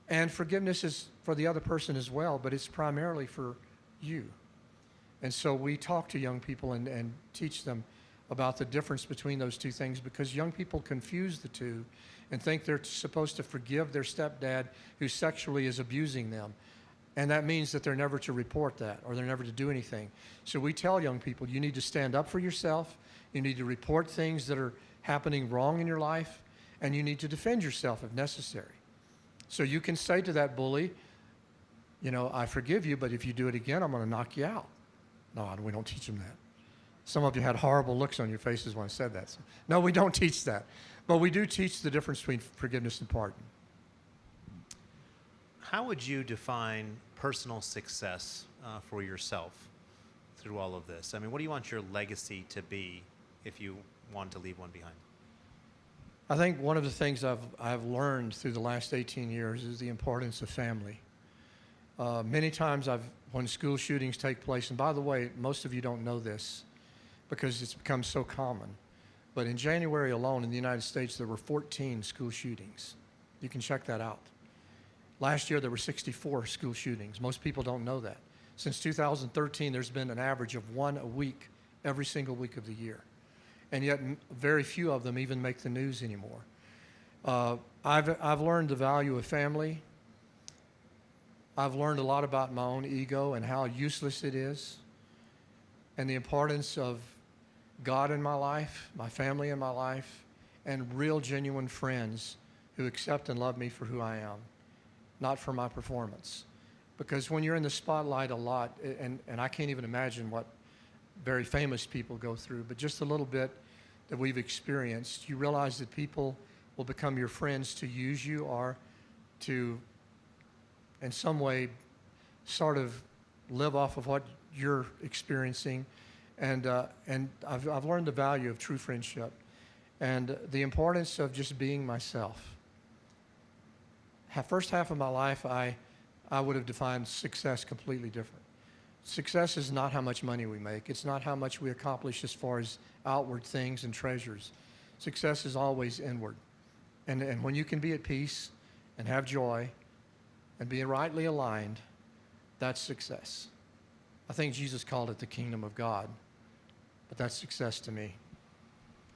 And forgiveness is for the other person as well, but it's primarily for you. And so we talk to young people and teach them about the difference between those two things, because young people confuse the two and think they're supposed to forgive their stepdad who sexually is abusing them. And that means that they're never to report that or they're never to do anything. So we tell young people, you need to stand up for yourself, you need to report things that are happening wrong in your life, and you need to defend yourself if necessary. So you can say to that bully, you know, I forgive you, but if you do it again, I'm going to knock you out. No, we don't teach them that. Some of you had horrible looks on your faces when I said that. So, no, we don't teach that. But we do teach the difference between forgiveness and pardon.
How would you define personal success for yourself through all of this? I mean, what do you want your legacy to be if you want to leave one behind?
I think one of the things I've learned through the last 18 years is the importance of family. Many times when school shootings take place, and by the way, most of you don't know this because it's become so common, but in January alone in the United States, there were 14 school shootings. You can check that out. Last year, there were 64 school shootings. Most people don't know that. Since 2013, there's been an average of one a week, every single week of the year. And yet, very few of them even make the news anymore. I've learned the value of family. I've learned a lot about my own ego and how useless it is, and the importance of God in my life, my family in my life, and real, genuine friends who accept and love me for who I am, not for my performance. Because when you're in the spotlight a lot, and I can't even imagine what very famous people go through, but just a little bit that we've experienced, you realize that people will become your friends to use you or to, in some way, sort of live off of what you're experiencing. And I've learned the value of true friendship and the importance of just being myself. First half of my life, I would have defined success completely different. Success is not how much money we make. It's not how much we accomplish as far as outward things and treasures. Success is always inward. And when you can be at peace and have joy and be rightly aligned, that's success. I think Jesus called it the kingdom of God, but that's success to me.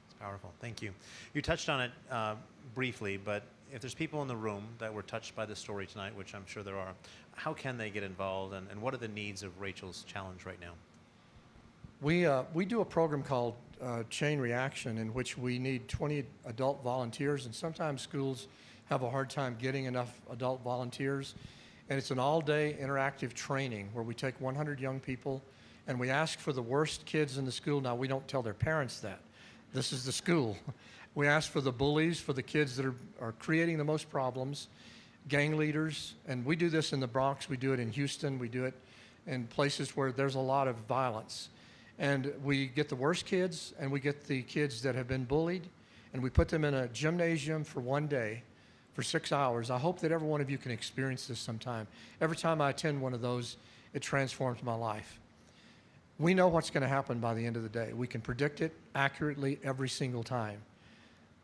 It's powerful. Thank you. You touched on it briefly, but if there's people in the room that were touched by the story tonight, which I'm sure there are, how can they get involved, and what are the needs of Rachel's challenge right now?
We do a program called Chain Reaction, in which we need 20 adult volunteers, and sometimes schools have a hard time getting enough adult volunteers. And it's an all-day interactive training where we take 100 young people and we ask for the worst kids in the school. Now, we don't tell their parents that. This is the school. We ask for the bullies, for the kids that are creating the most problems. gang leaders, and we do this in the Bronx, we do it in Houston, we do it in places where there's a lot of violence. And we get the worst kids, and we get the kids that have been bullied, and we put them in a gymnasium for one day, for 6 hours. I hope that every one of you can experience this sometime. Every time I attend one of those, it transforms my life. We know what's going to happen by the end of the day. We can predict it accurately every single time.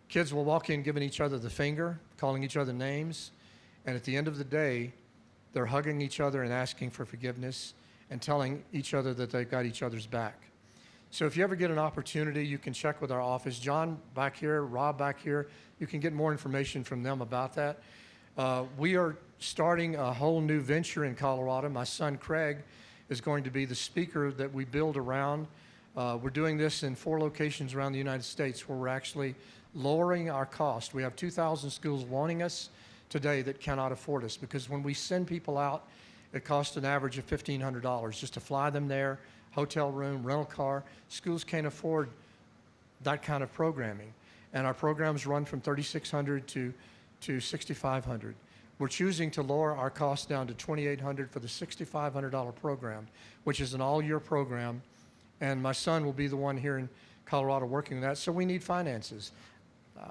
Kids will walk in giving each other the finger, calling each other names, and at the end of the day, they're hugging each other and asking for forgiveness and telling each other that they've got each other's back. So if you ever get an opportunity, you can check with our office. John back here, Rob back here, you can get more information from them about that. We are starting a whole new venture in Colorado. My son Craig is going to be the speaker that we build around. We're doing this in 4 locations around the United States where we're actually lowering our cost. We have 2,000 schools wanting us today that cannot afford us, because when we send people out, it costs an average of $1,500 just to fly them there, hotel room, rental car. Schools can't afford that kind of programming. And our programs run from $3,600 to $6,500. We're choosing to lower our cost down to $2,800 for the $6,500 program, which is an all-year program. And my son will be the one here in Colorado working on that. So we need finances.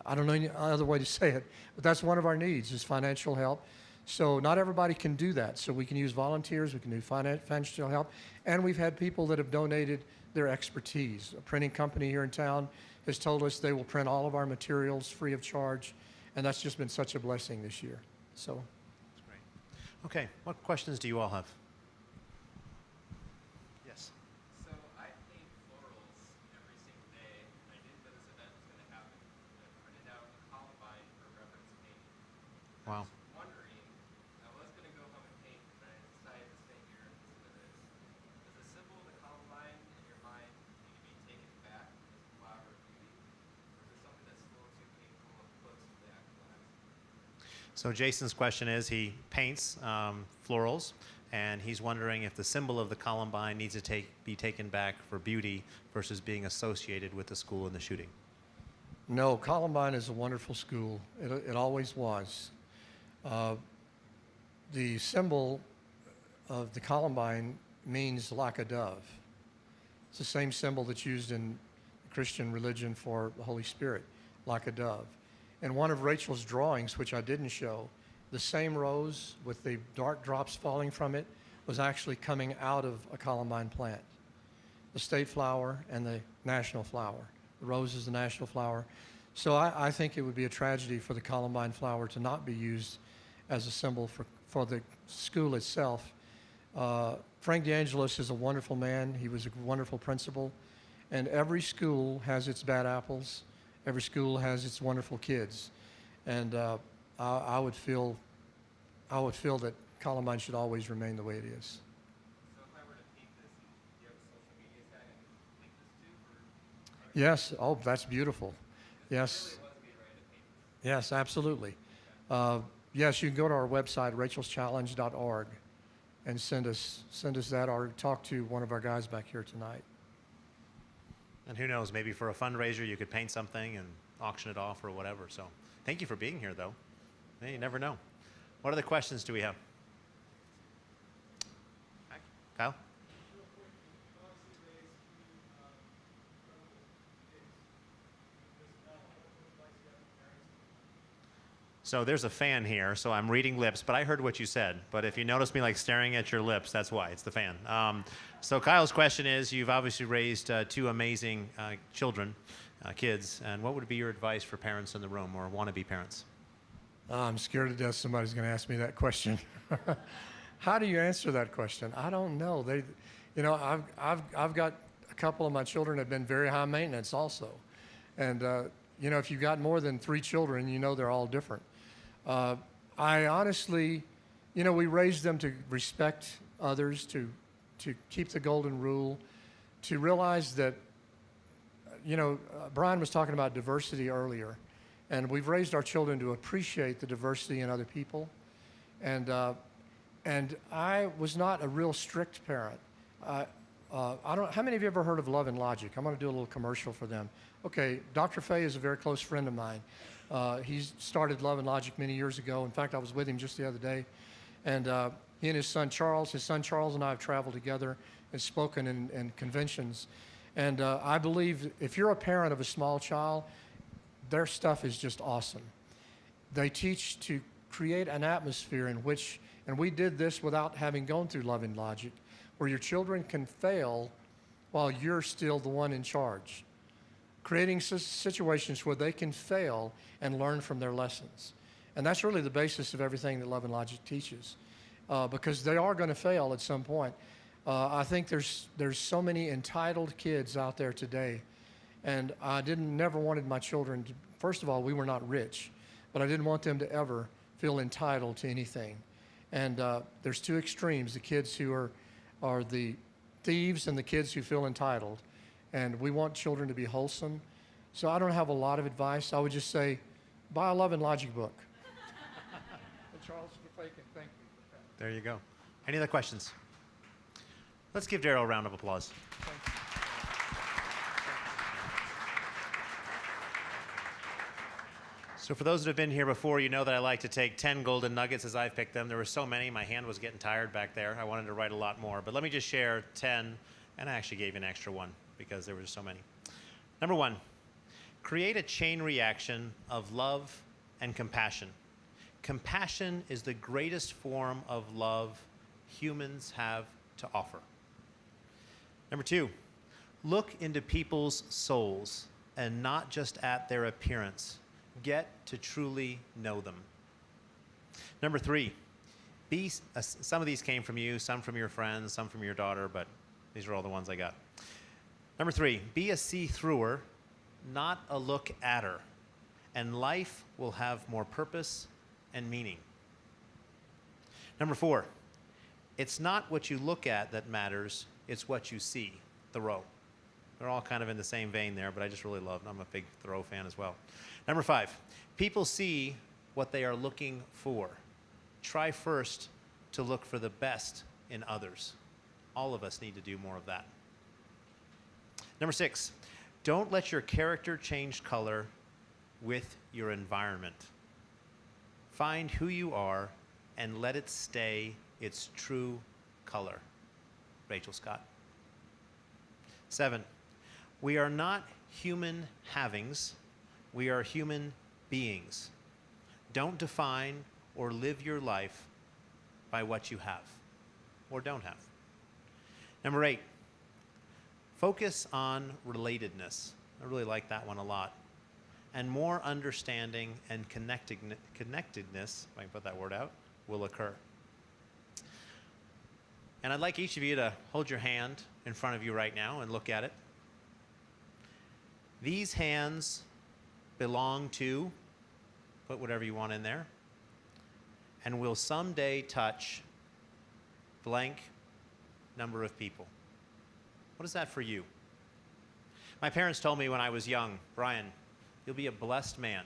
I don't know any other way to say it, but that's one of our needs, is financial help. So not everybody can do that. So we can use volunteers, we can do financial help, and we've had people that have donated their expertise. A printing company here in town has told us they will print all of our materials free of charge, and that's just been such a blessing this year. So.
That's great. Okay, what questions do you all have? Yes.
So I paint florals every single day, and I didn't know this event was going to happen. I printed out a Columbine for reference painting.
Wow.
I was wondering, I was going to go home and paint, but I decided to stay here and listen to this. Does the symbol of the Columbine in your mind need to be taken back as a flower of beauty? Or is it something that's still too painful and close to the actual accident?
So Jason's question is, he paints florals, and he's wondering if the symbol of the Columbine needs to be taken back for beauty versus being associated with the school and the shooting.
No, Columbine is a wonderful school. It always was. The symbol of the Columbine means like a dove. It's the same symbol that's used in Christian religion for the Holy Spirit, like a dove. In one of Rachel's drawings, which I didn't show, the same rose with the dark drops falling from it was actually coming out of a Columbine plant. The state flower and the national flower. The rose is the national flower. So I think it would be a tragedy for the Columbine flower to not be used as a symbol for the school itself. Frank DeAngelis is a wonderful man. He was a wonderful principal. And every school has its bad apples. Every school has its wonderful kids. And I would feel that Columbine should always remain the way it is.
So if I were to paint this, do you have a social media tag I can link this to? Or
Yes. Oh, that's beautiful. Yes.
really was getting ready to paint this.
Yes, absolutely. Yes, you can go to our website, rachelschallenge.org, and send us that, or talk to one of our guys back here tonight.
And who knows, maybe for a fundraiser you could paint something and auction it off or whatever. So thank you for being here, though. Hey, you never know. What other questions do we have? Kyle? So there's a fan here, so I'm reading lips, but I heard what you said. But if you notice me like staring at your lips, that's why. It's the fan. So Kyle's question is, you've obviously raised 2 amazing children, kids, and what would be your advice for parents in the room or wannabe parents?
I'm scared to death somebody's going to ask me that question. How do you answer that question? I don't know. I've got a couple of my children have been very high maintenance also. And, if you've got more than 3 children, they're all different. I honestly, we raised them to respect others, to keep the golden rule, to realize that, Brian was talking about diversity earlier, and we've raised our children to appreciate the diversity in other people. And I was not a real strict parent. How many of you ever heard of Love and Logic? I'm going to do a little commercial for them. Okay, Dr. Fay is a very close friend of mine. He started Love and Logic many years ago. In fact, I was with him just the other day. And he and his son Charles and I have traveled together and spoken in conventions. And I believe if you're a parent of a small child, their stuff is just awesome. They teach to create an atmosphere in which, and we did this without having gone through Love and Logic, where your children can fail while you're still the one in charge. Creating situations where they can fail and learn from their lessons. And that's really the basis of everything that Love and Logic teaches, because they are going to fail at some point. I think there's so many entitled kids out there today, and I never wanted my children to, first of all, we were not rich, but I didn't want them to ever feel entitled to anything. And there's two extremes, the kids who are the thieves and the kids who feel entitled. And we want children to be wholesome. So I don't have a lot of advice. I would just say, buy a Love and Logic book. Charles, thank you for that.
There you go. Any other questions? Let's give Darrell a round of applause.
Thank you.
So for those that have been here before, you know that I like to take 10 golden nuggets as I've picked them. There were so many, my hand was getting tired back there. I wanted to write a lot more. But let me just share 10, and I actually gave you an extra one because there were so many. Number one, create a chain reaction of love and compassion. Compassion is the greatest form of love humans have to offer. Number two, look into people's souls and not just at their appearance. Get to truly know them. Number three, some of these came from you, some from your friends, some from your daughter, but these are all the ones I got. Number three, be a see-througher, not a look-at-er, and life will have more purpose and meaning. Number four, it's not what you look at that matters, it's what you see, Thoreau. They're all kind of in the same vein there, but I just really love them. I'm a big Thoreau fan as well. Number five, people see what they are looking for. Try first to look for the best in others. All of us need to do more of that. Number six, don't let your character change color with your environment. Find who you are and let it stay its true color. Darrell Scott. 7, we are not human havings, we are human beings. Don't define or live your life by what you have or don't have. Number 8, focus on relatedness. I really like that one a lot. And more understanding and connectedness, if I can put that word out, will occur. And I'd like each of you to hold your hand in front of you right now and look at it. These hands belong to, put whatever you want in there, and will someday touch blank number of people. What is that for you? My parents told me when I was young, Brian, you'll be a blessed man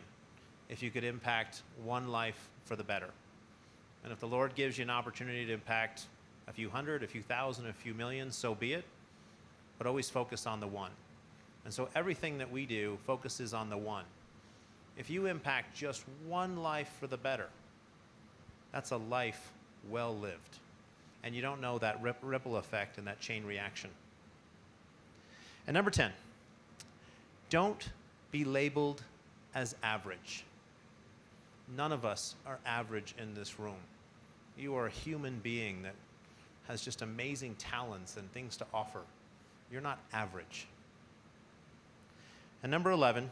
if you could impact one life for the better. And if the Lord gives you an opportunity to impact a few hundred, a few thousand, a few million, so be it, but always focus on the one. And so everything that we do focuses on the one. If you impact just one life for the better, that's a life well lived. And you don't know that ripple effect and that chain reaction. And number 10, don't be labeled as average. None of us are average in this room. You are a human being that has just amazing talents and things to offer. You're not average. And number 11,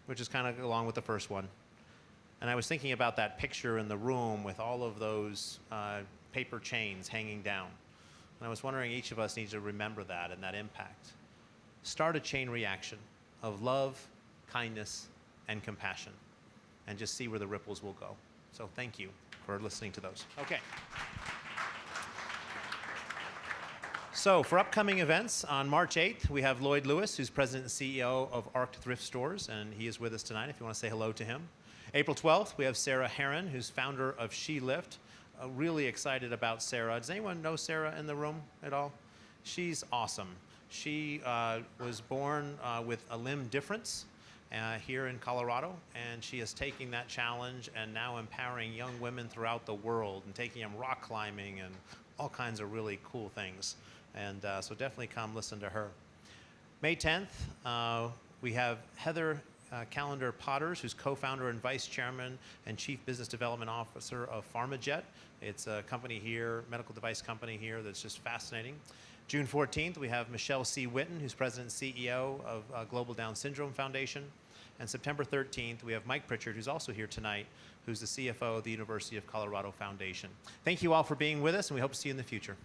which is kind of along with the first one, and I was thinking about that picture in the room with all of those paper chains hanging down. And I was wondering, each of us needs to remember that and that impact. Start a chain reaction of love, kindness, and compassion, and just see where the ripples will go. So thank you for listening to those. Okay. So for upcoming events, on March 8th, we have Lloyd Lewis, who's president and CEO of Arc Thrift Stores, and he is with us tonight if you want to say hello to him. April 12th, we have Sarah Heron, who's founder of She Lift. Really excited about Sarah. Does anyone know Sarah in the room at all? She's awesome. She was born with a limb difference, here in Colorado, and she is taking that challenge and now empowering young women throughout the world and taking them rock climbing and all kinds of really cool things. And so definitely come listen to her. May 10th, we have Heather Callender Potters, who's co-founder and vice chairman and chief business development officer of PharmaJet. It's a company here, medical device company here that's just fascinating. June 14th, we have Michelle C. Witten, who's president and CEO of Global Down Syndrome Foundation. And September 13th, we have Mike Pritchard, who's also here tonight, who's the CFO of the University of Colorado Foundation. Thank you all for being with us, and we hope to see you in the future.